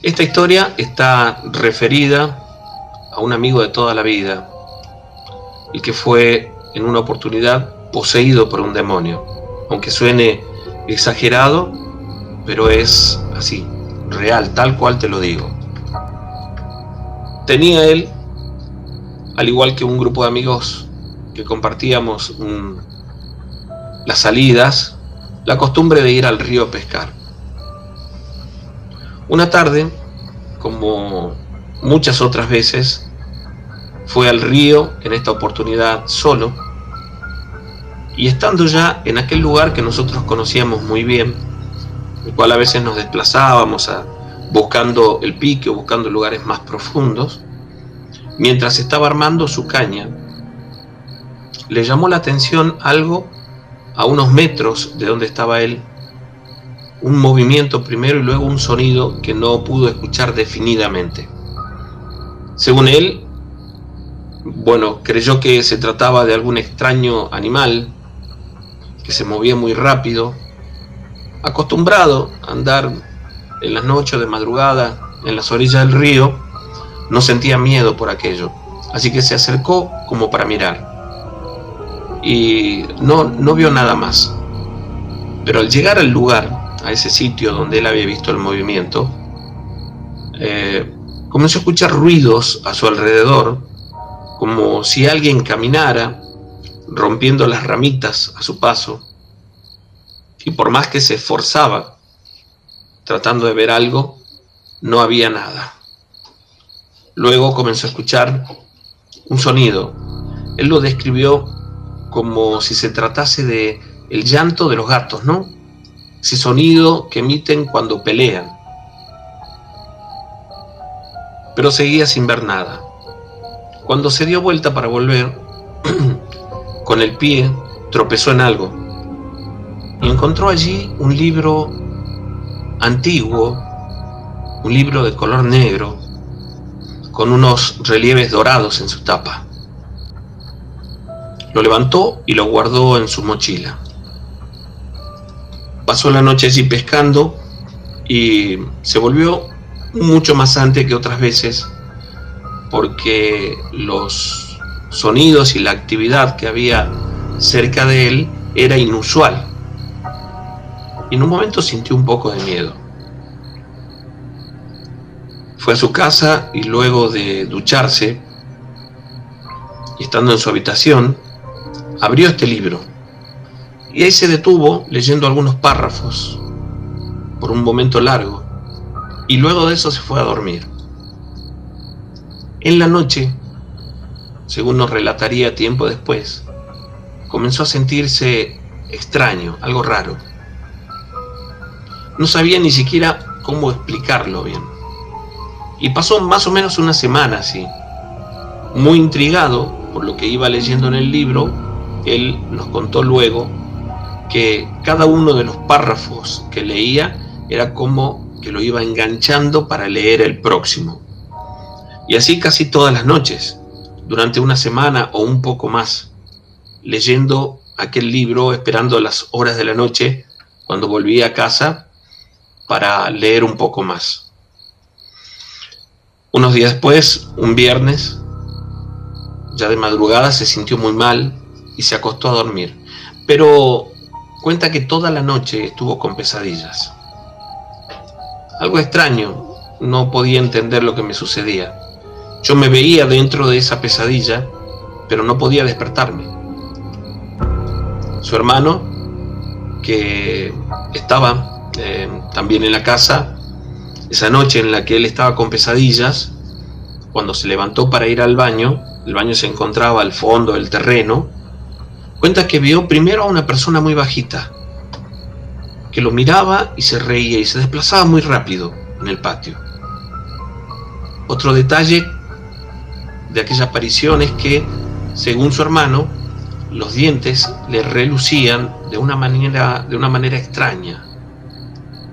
Esta historia está referida a un amigo de toda la vida, el que fue en una oportunidad poseído por un demonio. Aunque suene exagerado, pero es así, real, tal cual te lo digo. Tenía él, al igual que un grupo de amigos que compartíamos las salidas, la costumbre de ir al río a pescar. Una tarde, como muchas otras veces, fue al río, en esta oportunidad solo, y estando ya en aquel lugar que nosotros conocíamos muy bien, el cual a veces nos desplazábamos buscando el pique o buscando lugares más profundos, mientras estaba armando su caña, le llamó la atención algo a unos metros de donde estaba él, un movimiento primero y luego un sonido que no pudo escuchar definidamente. Según él, creyó que se trataba de algún extraño animal que se movía muy rápido. Acostumbrado a andar en las noches de madrugada en las orillas del río, no sentía miedo por aquello, así que se acercó como para mirar y no vio nada más. Pero al llegar al lugar, a ese sitio donde él había visto el movimiento, comenzó a escuchar ruidos a su alrededor, como si alguien caminara rompiendo las ramitas a su paso, y por más que se esforzaba tratando de ver algo, no había nada. Luego comenzó a escuchar un sonido. Él lo describió como si se tratase de el llanto de los gatos, ¿no? Ese sonido que emiten cuando pelean. Pero seguía sin ver nada. Cuando se dio vuelta para volver, con el pie tropezó en algo y encontró allí un libro antiguo, un libro de color negro, con unos relieves dorados en su tapa. Lo levantó y lo guardó en su mochila. Pasó la noche allí pescando y se volvió mucho más antes que otras veces, porque los sonidos y la actividad que había cerca de él era inusual. Y en un momento sintió un poco de miedo. Fue a su casa y luego de ducharse, y estando en su habitación, abrió este libro. Y ahí se detuvo leyendo algunos párrafos por un momento largo, y luego de eso se fue a dormir. En la noche, según nos relataría tiempo después, comenzó a sentirse extraño, algo raro. No sabía ni siquiera cómo explicarlo bien. Y pasó más o menos una semana así. Muy intrigado por lo que iba leyendo en el libro, él nos contó luego que cada uno de los párrafos que leía era como que lo iba enganchando para leer el próximo. Y así casi todas las noches, durante una semana o un poco más, leyendo aquel libro, esperando las horas de la noche, cuando volvía a casa, para leer un poco más. Unos días después, un viernes, ya de madrugada, se sintió muy mal y se acostó a dormir. Pero cuenta que toda la noche estuvo con pesadillas. Algo extraño, no podía entender lo que me sucedía. Yo me veía dentro de esa pesadilla, pero no podía despertarme. Su hermano, que estaba también en la casa, esa noche en la que él estaba con pesadillas, cuando se levantó para ir al baño, el baño se encontraba al fondo del terreno, cuenta que vio primero a una persona muy bajita, que lo miraba y se reía y se desplazaba muy rápido en el patio. Otro detalle de aquella aparición es que, según su hermano, los dientes le relucían de una manera extraña,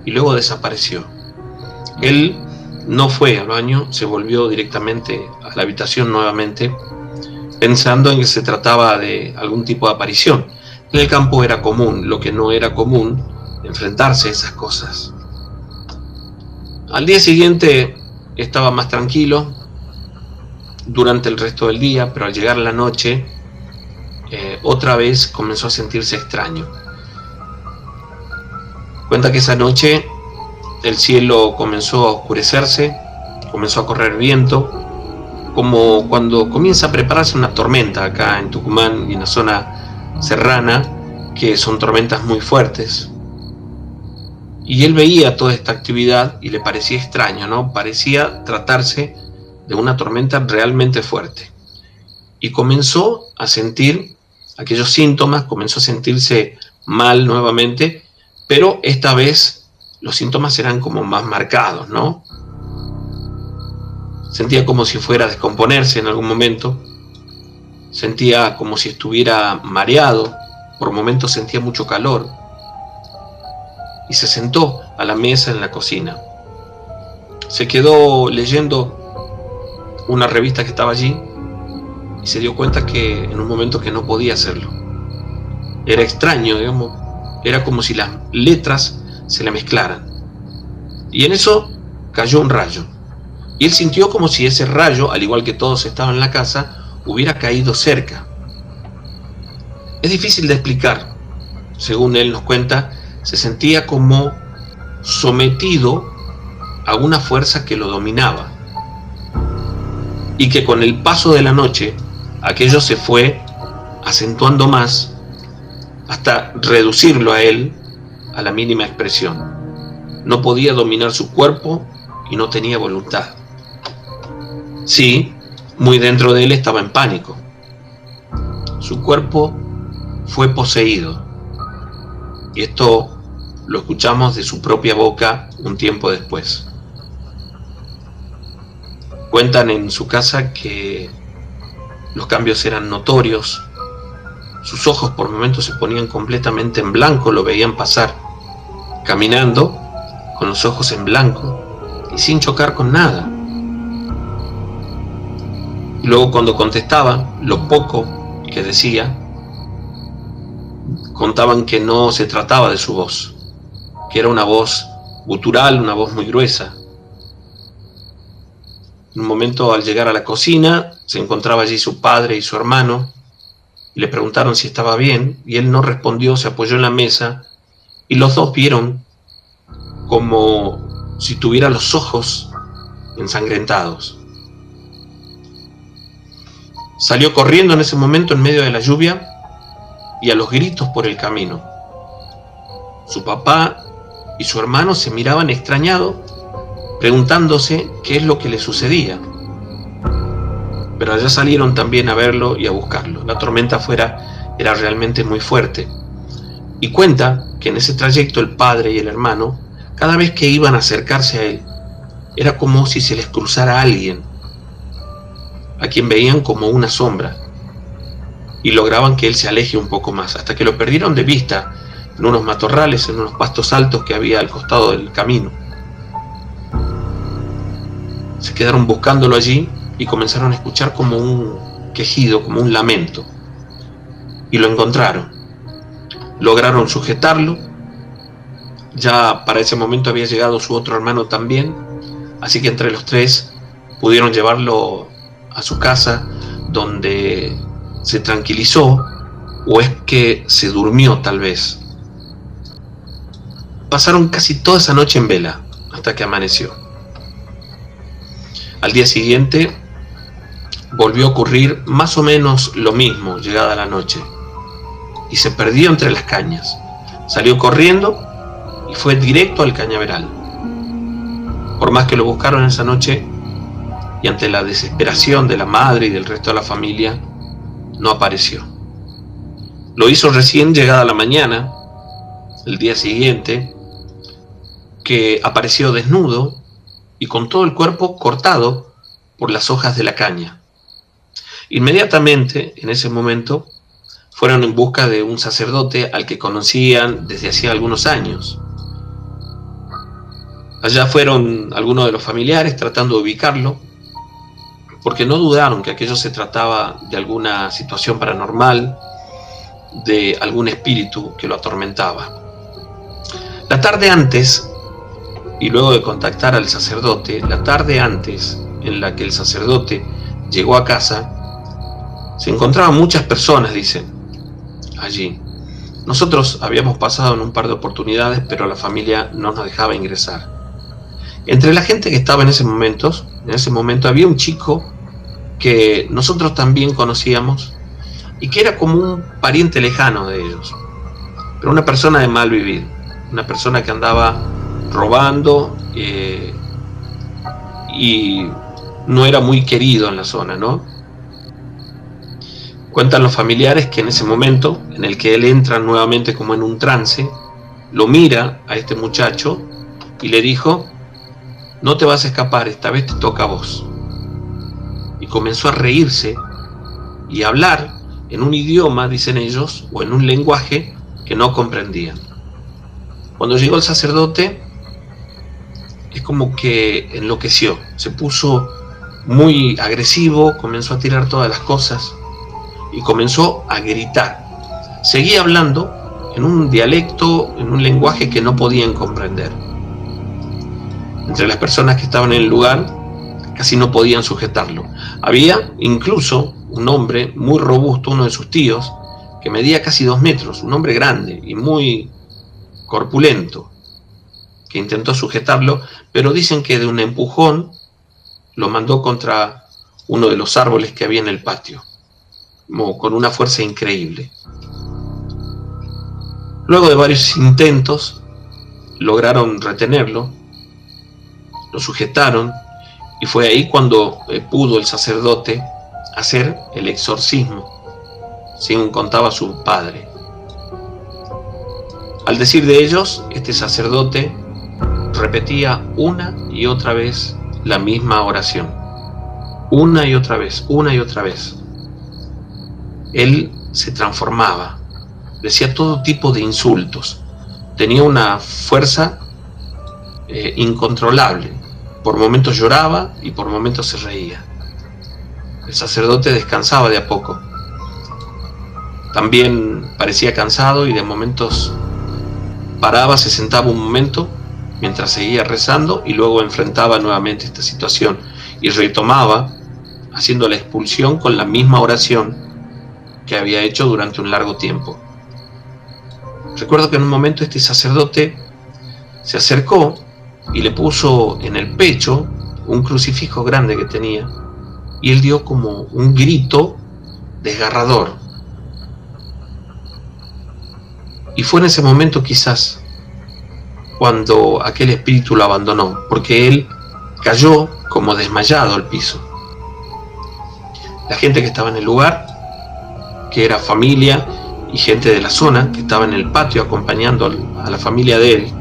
y luego desapareció. Él no fue al baño, se volvió directamente a la habitación nuevamente, pensando en que se trataba de algún tipo de aparición. En el campo era común, lo que no era común, enfrentarse a esas cosas. Al día siguiente estaba más tranquilo durante el resto del día, pero al llegar la noche, otra vez comenzó a sentirse extraño. Cuenta que esa noche el cielo comenzó a oscurecerse, comenzó a correr viento, como cuando comienza a prepararse una tormenta acá en Tucumán y en la zona serrana, que son tormentas muy fuertes. Y él veía toda esta actividad y le parecía extraño, ¿no? Parecía tratarse de una tormenta realmente fuerte. Y comenzó a sentir aquellos síntomas, comenzó a sentirse mal nuevamente, pero esta vez los síntomas eran como más marcados, ¿no? Sentía como si fuera a descomponerse en algún momento, sentía como si estuviera mareado, por momentos sentía mucho calor, y se sentó a la mesa en la cocina. Se quedó leyendo una revista que estaba allí y se dio cuenta que en un momento que no podía hacerlo. Era extraño, digamos, era como si las letras se le mezclaran. Y en eso cayó un rayo. Y él sintió como si ese rayo, al igual que todos estaban en la casa, hubiera caído cerca. Es difícil de explicar. Según él nos cuenta, se sentía como sometido a una fuerza que lo dominaba. Y que con el paso de la noche, aquello se fue acentuando más hasta reducirlo a él a la mínima expresión. No podía dominar su cuerpo y no tenía voluntad. Sí, muy dentro de él estaba en pánico. Su cuerpo fue poseído. Y esto lo escuchamos de su propia boca un tiempo después. Cuentan en su casa que los cambios eran notorios. Sus ojos por momentos se ponían completamente en blanco, lo veían pasar, caminando con los ojos en blanco y sin chocar con nada. Y luego cuando contestaba, lo poco que decía, contaban que no se trataba de su voz, que era una voz gutural, una voz muy gruesa. En un momento, al llegar a la cocina, se encontraba allí su padre y su hermano, y le preguntaron si estaba bien, y él no respondió, se apoyó en la mesa, y los dos vieron como si tuviera los ojos ensangrentados. Salió corriendo en ese momento en medio de la lluvia y a los gritos por el camino. Su papá y su hermano se miraban extrañados, preguntándose qué es lo que le sucedía. Pero allá salieron también a verlo y a buscarlo. La tormenta afuera era realmente muy fuerte. Y cuenta que en ese trayecto el padre y el hermano, cada vez que iban a acercarse a él, era como si se les cruzara alguien, a quien veían como una sombra, y lograban que él se aleje un poco más, hasta que lo perdieron de vista en unos matorrales, en unos pastos altos que había al costado del camino. Se quedaron buscándolo allí y comenzaron a escuchar como un quejido, como un lamento, y lo encontraron. Lograron sujetarlo. Ya para ese momento había llegado su otro hermano también, así que entre los tres pudieron llevarlo a su casa, donde se tranquilizó, o es que se durmió tal vez. Pasaron casi toda esa noche en vela, hasta que amaneció. Al día siguiente volvió a ocurrir más o menos lo mismo, llegada la noche, y se perdió entre las cañas. Salió corriendo y fue directo al cañaveral. Por más que lo buscaron esa noche, y ante la desesperación de la madre y del resto de la familia, no apareció. Lo hizo recién llegada la mañana, el día siguiente, que apareció desnudo y con todo el cuerpo cortado por las hojas de la caña. Inmediatamente, en ese momento, fueron en busca de un sacerdote al que conocían desde hacía algunos años. Allá fueron algunos de los familiares tratando de ubicarlo, porque no dudaron que aquello se trataba de alguna situación paranormal, de algún espíritu que lo atormentaba. La tarde antes, y luego de contactar al sacerdote, la tarde antes en la que el sacerdote llegó a casa, se encontraban muchas personas, dicen, allí. Nosotros habíamos pasado en un par de oportunidades, pero la familia no nos dejaba ingresar. Entre la gente que estaba en ese momento había un chico que nosotros también conocíamos y que era como un pariente lejano de ellos, pero una persona de mal vivir, una persona que andaba robando y no era muy querido en la zona, ¿no? Cuentan los familiares que en ese momento en el que él entra nuevamente como en un trance, lo mira a este muchacho y le dijo: no te vas a escapar, esta vez te toca a vos. Y comenzó a reírse y a hablar en un idioma, dicen ellos, o en un lenguaje que no comprendían. Cuando llegó el sacerdote, es como que enloqueció, se puso muy agresivo, comenzó a tirar todas las cosas y comenzó a gritar. Seguía hablando en un dialecto, en un lenguaje que no podían comprender. Entre las personas que estaban en el lugar, casi no podían sujetarlo. Había incluso un hombre muy robusto, uno de sus tíos, que medía casi 2 metros, un hombre grande y muy corpulento, que intentó sujetarlo, pero dicen que de un empujón lo mandó contra uno de los árboles que había en el patio, como con una fuerza increíble. Luego de varios intentos, lograron retenerlo, lo sujetaron, y fue ahí cuando pudo el sacerdote hacer el exorcismo, según contaba su padre. Al decir de ellos, este sacerdote repetía una y otra vez la misma oración. Una y otra vez, una y otra vez. Él se transformaba, decía todo tipo de insultos, tenía una fuerza incontrolable. Por momentos lloraba y por momentos se reía. El sacerdote descansaba de a poco. También parecía cansado y de momentos paraba, se sentaba un momento mientras seguía rezando y luego enfrentaba nuevamente esta situación y retomaba haciendo la expulsión con la misma oración que había hecho durante un largo tiempo. Recuerdo que en un momento este sacerdote se acercó y le puso en el pecho un crucifijo grande que tenía y él dio como un grito desgarrador. Y fue en ese momento quizás cuando aquel espíritu lo abandonó, porque él cayó como desmayado al piso. La gente que estaba en el lugar, que era familia y gente de la zona, que estaba en el patio acompañando a la familia de él,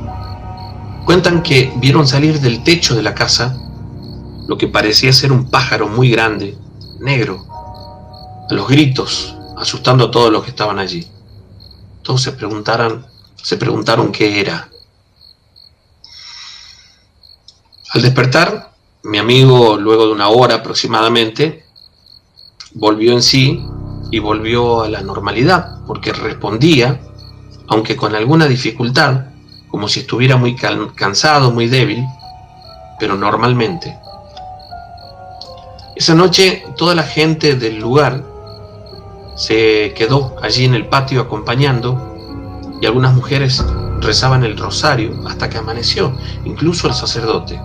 cuentan que vieron salir del techo de la casa lo que parecía ser un pájaro muy grande, negro, a los gritos, asustando a todos los que estaban allí. Todos se preguntaron qué era. Al despertar, mi amigo, luego de una hora aproximadamente, volvió en sí y volvió a la normalidad, porque respondía, aunque con alguna dificultad, como si estuviera muy cansado, muy débil, pero normalmente. Esa noche toda la gente del lugar se quedó allí en el patio acompañando y algunas mujeres rezaban el rosario hasta que amaneció, incluso el sacerdote.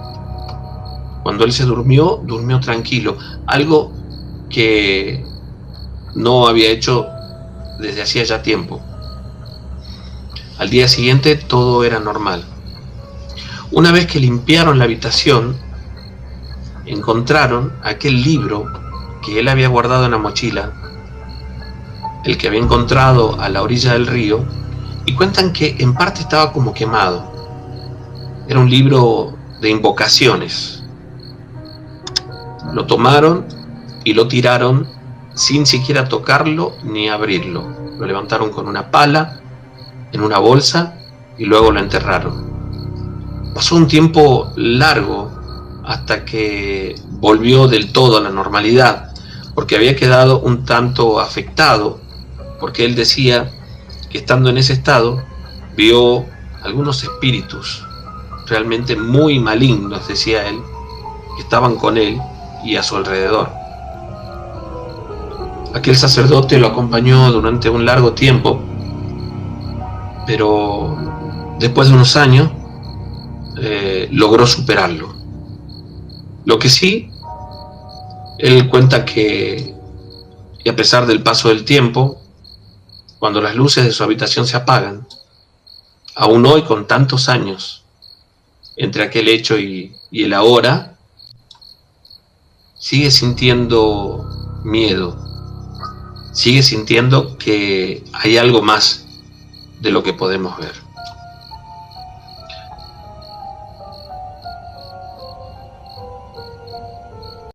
Cuando él se durmió tranquilo, algo que no había hecho desde hacía ya tiempo. Al día siguiente todo era normal. Una vez que limpiaron la habitación, encontraron aquel libro que él había guardado en la mochila, el que había encontrado a la orilla del río, y cuentan que en parte estaba como quemado. Era un libro de invocaciones. Lo tomaron y lo tiraron sin siquiera tocarlo ni abrirlo. Lo levantaron con una pala en una bolsa y luego lo enterraron. Pasó un tiempo largo hasta que volvió del todo a la normalidad, porque había quedado un tanto afectado, porque él decía que estando en ese estado vio algunos espíritus realmente muy malignos, decía él, que estaban con él y a su alrededor. Aquel sacerdote lo acompañó durante un largo tiempo, pero después de unos años logró superarlo. Lo que sí, él cuenta que a pesar del paso del tiempo, cuando las luces de su habitación se apagan, aún hoy con tantos años entre aquel hecho y el ahora, sigue sintiendo miedo, sigue sintiendo que hay algo más de lo que podemos ver.